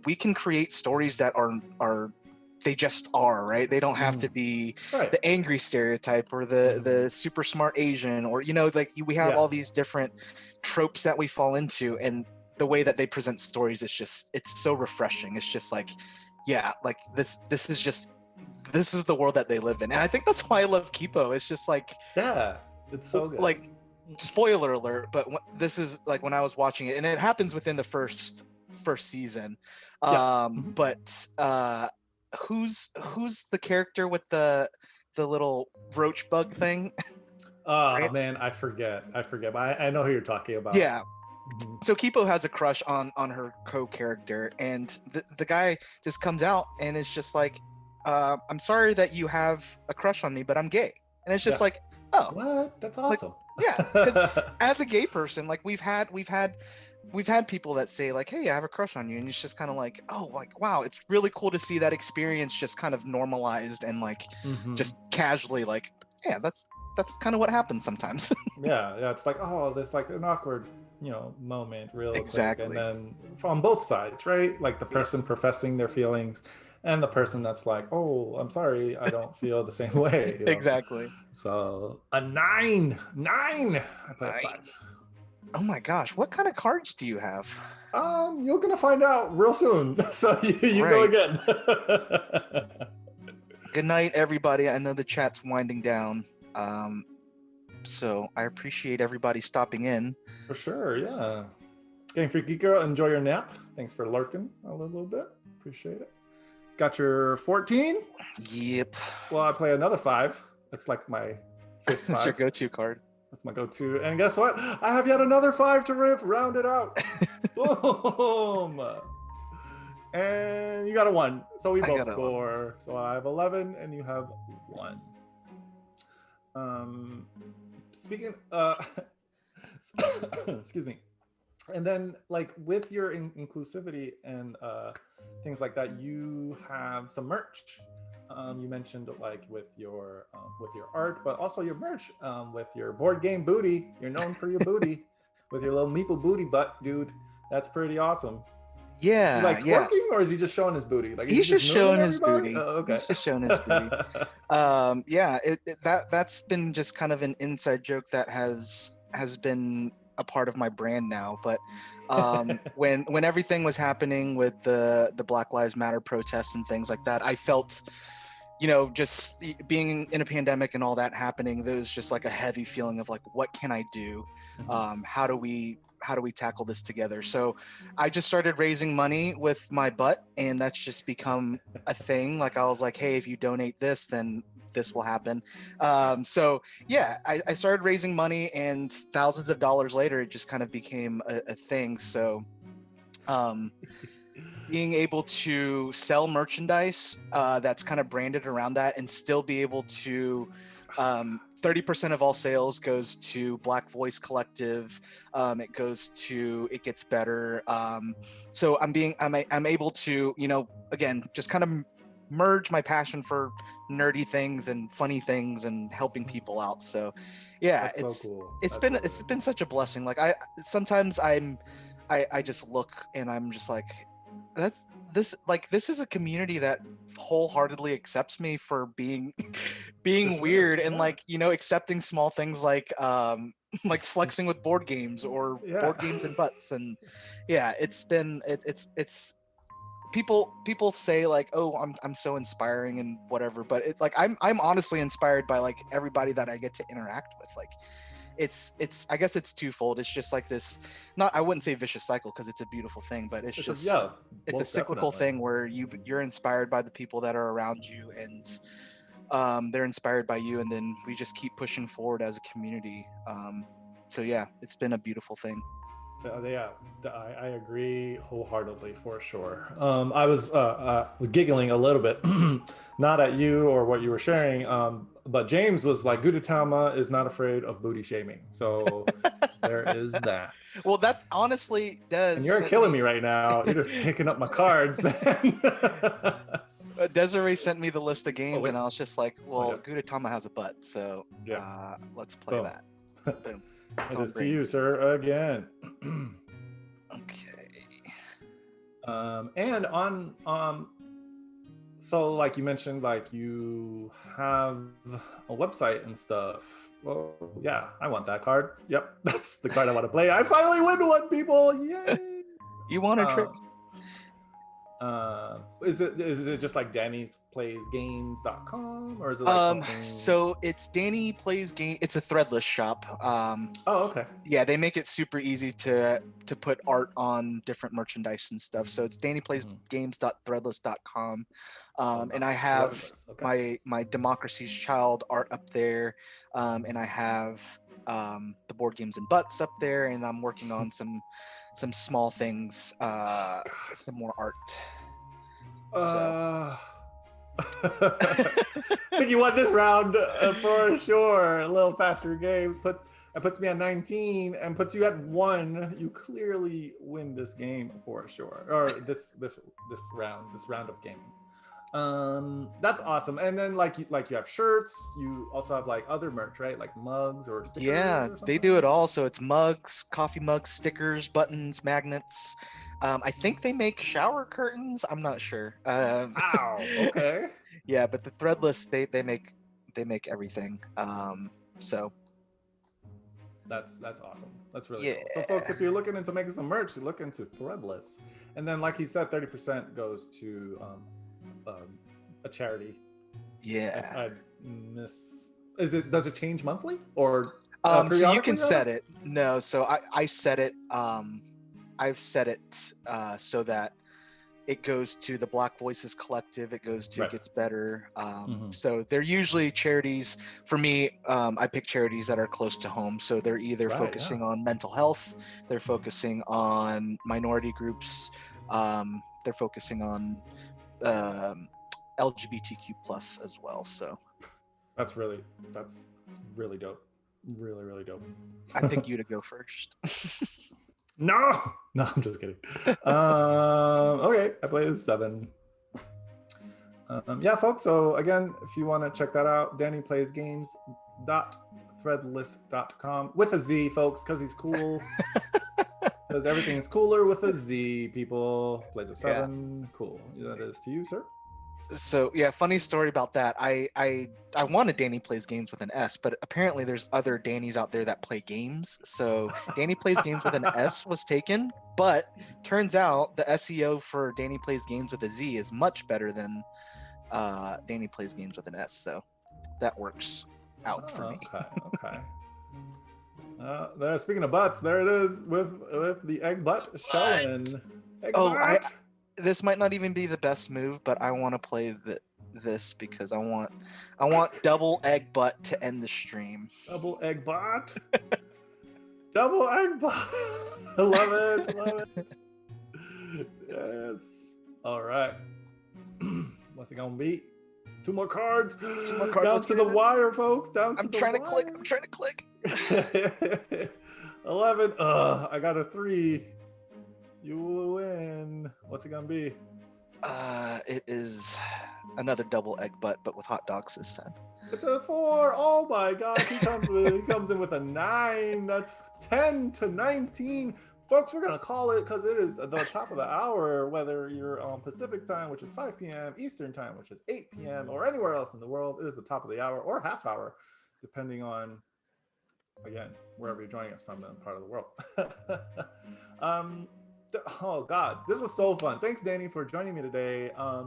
we can create stories that are they just are, right. They don't have to be Right. the angry stereotype or the super smart Asian, or like we have Yeah. all these different tropes that we fall into, and the way that they present stories, it's so refreshing. It's just like, yeah, like this is the world that they live in. And I think that's why I love Kipo. It's just like, Yeah. It's so good. like, spoiler alert, but this is like when I was watching it, and it happens within the first season. Yeah. But who's the character with the little roach bug thing? Oh Right? man, I forget. But I know who you're talking about. Yeah. Mhm. So Kipo has a crush on her co-character, and the guy just comes out and is just like, I'm sorry that you have a crush on me, but I'm gay. And it's just Yeah. like, oh, What? That's like, awesome. yeah, because as a gay person, like we've had people that say like, hey, I have a crush on you, and it's just kind of like, oh, like, wow, it's really cool to see that experience just kind of normalized and like Mhm. just casually, like, yeah, that's kind of what happens sometimes. Yeah, it's like, oh, there's like an awkward, moment real quick, Exactly. and then from both sides, right? Like the person professing their feelings, and the person that's like, oh, I'm sorry, I don't feel the same way. Exactly. So a 9. I play a 5. Oh my gosh, what kind of cards do you have? You're gonna find out real soon. So you go Right. again. Good night, everybody. I know the chat's winding down. So I appreciate everybody stopping in. For sure, yeah. Game Freaky Girl, enjoy your nap. Thanks for lurking a little bit. Appreciate it. Got your 14? Yep. Well, I play another 5. That's like my 5th That's your 5. go-to card. That's my go-to. And guess what? I have yet another 5 to round it out. Boom! And you got a 1. So we both score. So I have 11 and you have 1. Speaking excuse me. And then like with your inclusivity and things like that, you have some merch. You mentioned like with your art, but also your merch with your board game booty. You're known for your booty with your little meeple booty butt, dude. That's pretty awesome. Yeah. Is he like twerking, or is he just showing his booty? Like he's just showing his booty. Oh, okay. He's just showing his booty. Yeah. That's been just kind of an inside joke that has been a part of my brand now. But when everything was happening with the Black Lives Matter protests and things like that, I felt, just being in a pandemic and all that happening, there was just like a heavy feeling of like, what can I do? How do we tackle this together? So I just started raising money with my butt, and that's just become a thing. Like I was like, hey, if you donate this, then this will happen. So yeah, I started raising money, and thousands of dollars later, it just kind of became a thing. So being able to sell merchandise that's kind of branded around that, and still be able to 30% of all sales goes to Black Voice Collective. It goes to It Gets Better. So I'm able to, again, just kind of merge my passion for nerdy things and funny things and helping people out. So yeah, That's so cool. It's been such a blessing. Like sometimes I'm I just look and I'm just like, this is a community that wholeheartedly accepts me for being being sure, weird and yeah. like, accepting small things like like flexing with board games or Yeah. board games and butts. And yeah, it's people say like, oh, I'm so inspiring and whatever, but it's like I'm honestly inspired by like everybody that I get to interact with. Like it's I guess it's twofold. It's just like this, not, I wouldn't say vicious cycle because it's a beautiful thing, but it's just Yeah, it's a most cyclical definitely. thing where you're inspired by the people that are around you, and they're inspired by you, and then we just keep pushing forward as a community. So yeah, it's been a beautiful thing. Yeah, I agree wholeheartedly for sure. I was giggling a little bit, not at you or what you were sharing, but James was like, Gudetama is not afraid of booty shaming. So there is that. Well, that honestly does And you're send killing me me. right now. You're just taking up my cards, man. Desiree sent me the list of games, wait. and I was just like, Oh, well, yeah. Gudetama has a butt, so Yeah. let's play Boom. that. Boom. It is to you, sir, again. Okay. And on so like you mentioned, like you have a website and stuff. Well, yeah, I want that card. Yep, that's the card I want to play. I finally win one, people! Yay! You want a trick? Is it just like DannyPlaysGames.com, or is it like something? So it's Danny Plays Game. It's a threadless shop. Oh, okay. Yeah, they make it super easy to put art on different merchandise and stuff. So it's DannyPlaysGames.threadless.com. And I have my Democracy's Child art up there, and I have the board games and butts up there, and I'm working on some small things, some more art. So. I think you won this round for sure. A little faster game. That puts me at 19 and puts you at 1. You clearly win this game for sure, or this round of gaming. That's awesome. And then like you have shirts. You also have like other merch, right? Like mugs or stickers. Yeah, or they do it all. So it's mugs, coffee mugs, stickers, buttons, magnets. I think they make shower curtains. I'm not sure. Wow. Okay. Yeah, but the threadless, they make everything. So that's awesome. That's really cool. So folks, if you're looking into making some merch, you look into threadless, and then like he said, 30% goes to a charity. Yeah. I miss. Does it change monthly or? So you can set it. No, so I set it. I've set it so that it goes to the Black Voices Collective. It goes to It Gets Better. So they're usually charities. For me, I pick charities that are close to home. So they're either focusing on mental health, they're focusing on minority groups, they're focusing on LGBTQ plus as well. So that's really dope. Really dope. I pick you to go first. No, I'm just kidding. Okay, I played 7. Yeah, folks. So again, if you want to check that out, DannyPlaysGames.threadless.com with a Z, folks, because he's cool. Because everything is cooler with a Z. People plays a 7. Yeah. Cool. That is to you, sir. So yeah, funny story about that. I wanted Danny Plays Games with an S, but apparently there's other Dannys out there that play games. So Danny Plays Games with an S was taken, but turns out the SEO for Danny Plays Games with a Z is much better than Danny Plays Games with an S. So that works out for me. Okay. There. Speaking of butts, there it is with the egg butt showing. Butt. This might not even be the best move, but I want to play this because I want double egg butt to end the stream. Double egg butt. Double egg butt. I love it. Yes. All right. What's it gonna be? 2 more cards. 2 more cards. Down to the wire, folks. I'm trying to click. 11. I got a 3. You will win. What's it gonna be? It is another double egg butt, but with hot dogs this time. It's a 4. Oh my gosh, he comes in with a 9. That's 10 to 19. folks, we're going to call it because it is the top of the hour, whether you're on Pacific time, which is 5 p.m., Eastern time, which is 8 p.m., or anywhere else in the world. It is the top of the hour or half hour, depending on, again, wherever you're joining us from in part of the world. Oh God, this was so fun. Thanks, Danny, for joining me today. I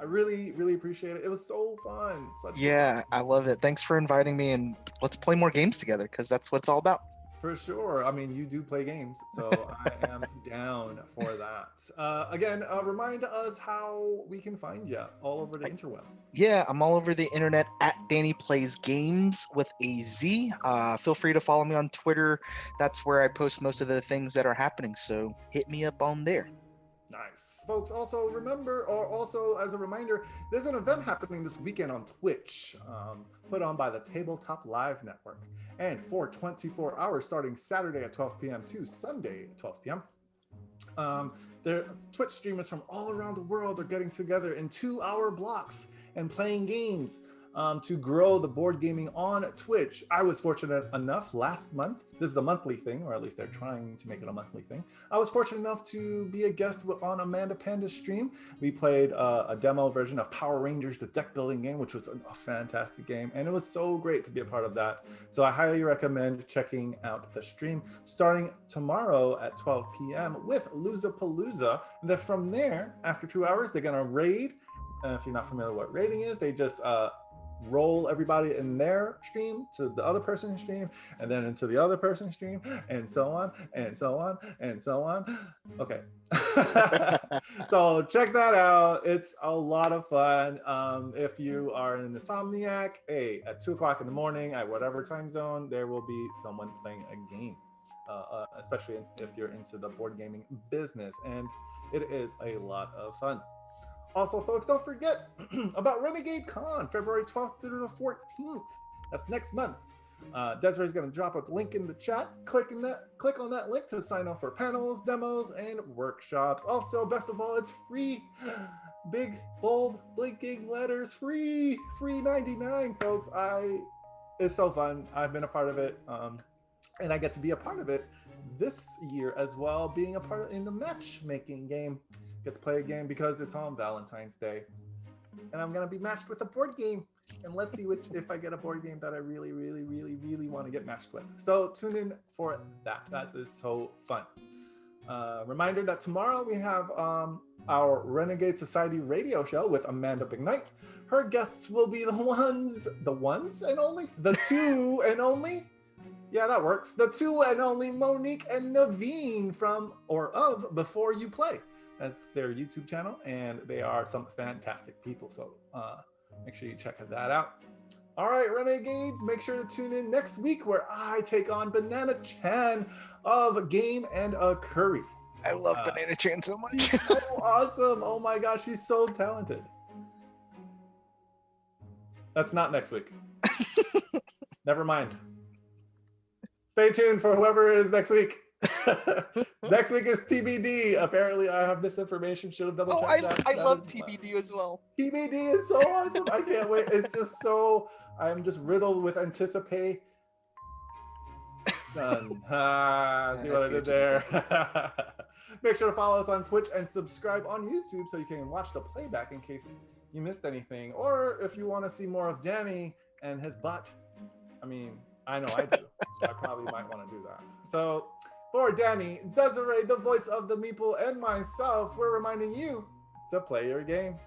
really, really appreciate it. It was so fun. Yeah, I love it. Thanks for inviting me, and let's play more games together because that's what it's all about. For sure. I mean, you do play games, so I am down for that. Again, remind us how we can find you all over the interwebs. Yeah, I'm all over the internet at Danny Plays Games with a Z. Feel free to follow me on Twitter. That's where I post most of the things that are happening. So hit me up on there. Nice. Folks, also remember, or also as a reminder, there's an event happening this weekend on Twitch, put on by the Tabletop Live Network. And for 24 hours, starting Saturday at 12 p.m. to Sunday at 12 p.m., the Twitch streamers from all around the world are getting together in 2-hour blocks and playing games to grow the board gaming on Twitch. I was fortunate enough last month, this is a monthly thing, or at least they're trying to make it a monthly thing. I was fortunate enough to be a guest on Amanda Panda's stream. We played a demo version of Power Rangers, the deck building game, which was a fantastic game. And it was so great to be a part of that. So I highly recommend checking out the stream starting tomorrow at 12 p.m. with Losapalooza. And then from there, after 2 hours, they're gonna raid. If you're not familiar with what raiding is, they just roll everybody in their stream to the other person's stream, and then into the other person's stream, and so on, and so on, and so on. Okay. So check that out. It's a lot of fun. If you are an insomniac, hey, at 2 o'clock in the morning, at whatever time zone, there will be someone playing a game, especially if you're into the board gaming business, and it is a lot of fun. Also, folks, don't forget about Renegade Con, February 12th through the 14th. That's next month. Desiree's going to drop a link in the chat. Click on that link to sign up for panels, demos, and workshops. Also, best of all, it's free. Big, bold, blinking letters, free 99, folks. It's so fun. I've been a part of it, and I get to be a part of it this year as well, being a part in the matchmaking game. Get to play a game because it's on Valentine's Day, and I'm gonna be matched with a board game, and let's see if I get a board game that I really want to get matched with. So tune in for that. That is so fun. Reminder that tomorrow we have our Renegade Society radio show with Amanda McKnight. Her guests will be the two and only. Yeah, that works. The two and only Monique and Naveen of Before You Play. That's their YouTube channel, and they are some fantastic people. So make sure you check that out. All right, Renegades, make sure to tune in next week where I take on Banana Chan of Game and a Curry. I love Banana Chan so much. She's so awesome. Oh my gosh, she's so talented. That's not next week. Never mind. Stay tuned for whoever it is next week. Next week is TBD. Apparently, I have misinformation. Should have double checked that. I love TBD as well. TBD is so awesome. I can't wait. It's just so. I'm just riddled with anticipation. See what I did there? Make sure to follow us on Twitch and subscribe on YouTube so you can watch the playback in case you missed anything, or if you want to see more of Danny and his butt. I mean, I know I do, so I probably might want to do that. So. For Danny, Desiree, the voice of the Meeple, and myself, we're reminding you to play your game.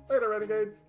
Later, Renegades.